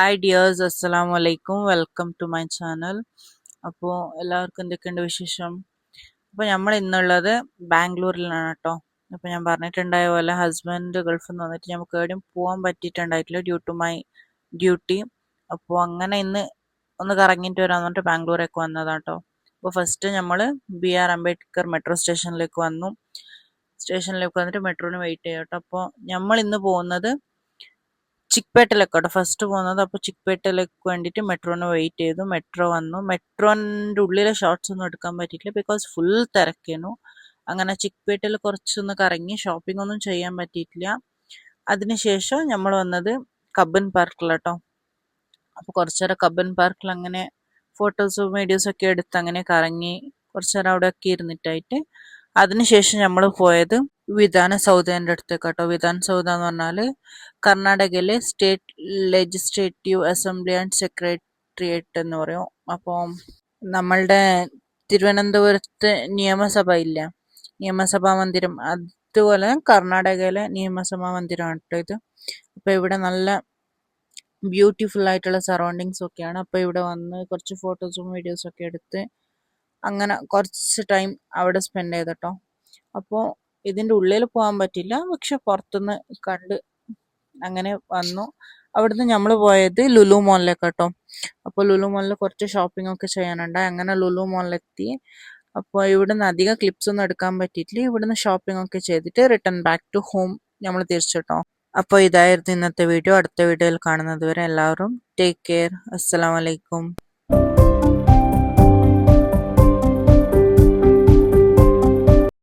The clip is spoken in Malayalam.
ഹായ് ഡിയേഴ്സ്, അസ്സലാമു അലൈക്കും. Welcome to my channel. അപ്പോൾ എല്ലാവർക്കും എന്തൊക്കെയുണ്ട് വിശേഷം? അപ്പോൾ നമ്മൾ ഇന്നുള്ളത് ബാംഗ്ലൂരിലാണ് കേട്ടോ. അപ്പോൾ ഞാൻ പറഞ്ഞിട്ടുണ്ടായ പോലെ ഹസ്ബൻഡ് ഗൾഫിൽ നിന്ന് വന്നിട്ട് നമുക്ക് എവിടെയും പോകാൻ പറ്റിയിട്ടുണ്ടായിട്ടില്ല ഡ്യൂ ടു മൈ ഡ്യൂട്ടി. അപ്പോൾ അങ്ങനെ ഇന്ന് ഒന്ന് കറങ്ങിയിട്ട് വരാമെന്ന് പറഞ്ഞിട്ട് ബാംഗ്ലൂരേക്ക് വന്നതാണ് കേട്ടോ. അപ്പോൾ ഫസ്റ്റ് നമ്മൾ BR അംബേദ്കർ മെട്രോ സ്റ്റേഷനിലേക്ക് വന്നു. സ്റ്റേഷനിലേക്ക് വന്നിട്ട് മെട്രോന് വെയിറ്റ് ചെയ്യാം കേട്ടോ. അപ്പോൾ നമ്മൾ ഇന്ന് പോകുന്നത് ചിക്പേട്ടിലേക്കാട്ടോ ഫസ്റ്റ് പോകുന്നത്. അപ്പോൾ ചിക്പേട്ടിലേക്ക് വേണ്ടിയിട്ട് മെട്രോന് വെയിറ്റ് ചെയ്തു. മെട്രോ വന്നു. മെട്രോൻ്റെ ഉള്ളിലെ ഷോർട്സ് ഒന്നും എടുക്കാൻ പറ്റിയില്ല, ബിക്കോസ് ഫുൾ തിരക്കേനു. അങ്ങനെ ചിക്പേട്ടിൽ കുറച്ചൊന്ന് കറങ്ങി, ഷോപ്പിംഗ് ഒന്നും ചെയ്യാൻ പറ്റിയിട്ടില്ല. അതിനുശേഷം നമ്മൾ വന്നത് കബ്ബൻ പാർക്കിലാട്ടോ. അപ്പോൾ കുറച്ചേരം കബ്ബൻ പാർക്കിൽ അങ്ങനെ ഫോട്ടോസും വീഡിയോസും ഒക്കെ എടുത്ത് അങ്ങനെ കറങ്ങി കുറച്ചേരം അവിടെ ഒക്കെ ഇരുന്നിട്ടായിട്ട് അതിനുശേഷം നമ്മൾ പോയത് വിധാന സൗധേൻ്റെ അടുത്തേക്കാട്ടോ. വിധാന സൗധ എന്ന് പറഞ്ഞാൽ കർണാടകയിലെ state legislative assembly and secretariat എന്ന് പറയും. അപ്പോൾ നമ്മളുടെ തിരുവനന്തപുരത്ത് നിയമസഭ ഇല്ല, നിയമസഭാ മന്ദിരം, അതുപോലെ കർണാടകയിലെ നിയമസഭാ മന്ദിരമാണ് കേട്ടോ ഇത്. അപ്പോൾ ഇവിടെ നല്ല ബ്യൂട്ടിഫുൾ ആയിട്ടുള്ള സറൗണ്ടിങ്സ് ഒക്കെയാണ്. അപ്പോൾ ഇവിടെ വന്ന് കുറച്ച് ഫോട്ടോസും വീഡിയോസും ഒക്കെ എടുത്ത് അങ്ങനെ കുറച്ച് ടൈം അവിടെ സ്പെൻഡ് ചെയ്തട്ടോ. അപ്പോൾ ഇതിൻ്റെ ഉള്ളിൽ പോകാൻ പറ്റില്ല, പക്ഷെ പുറത്തുനിന്ന് കണ്ട് അങ്ങനെ വന്നു. അവിടുന്ന് നമ്മൾ പോയത് ലുലു മോളിലേക്കാട്ടോ. അപ്പോൾ ലുലു മോളിൽ കുറച്ച് ഷോപ്പിംഗ് ഒക്കെ ചെയ്യാനുണ്ടായി. അങ്ങനെ ലുലു മോളിലെത്തി. അപ്പോൾ ഇവിടുന്ന് അധികം ക്ലിപ്സ് ഒന്നും എടുക്കാൻ പറ്റിയിട്ടില്ല. ഇവിടുന്ന് ഷോപ്പിംഗ് ഒക്കെ ചെയ്തിട്ട് റിട്ടേൺ ബാക്ക് ടു ഹോം നമ്മൾ തിരിച്ചിട്ടോ. അപ്പോൾ ഇതായിരുന്നു ഇന്നത്തെ വീഡിയോ. അടുത്ത വീഡിയോയിൽ കാണുന്നത് വരെ എല്ലാവരും ടേക്ക് കെയർ. അസ്സലാമു അലൈക്കും.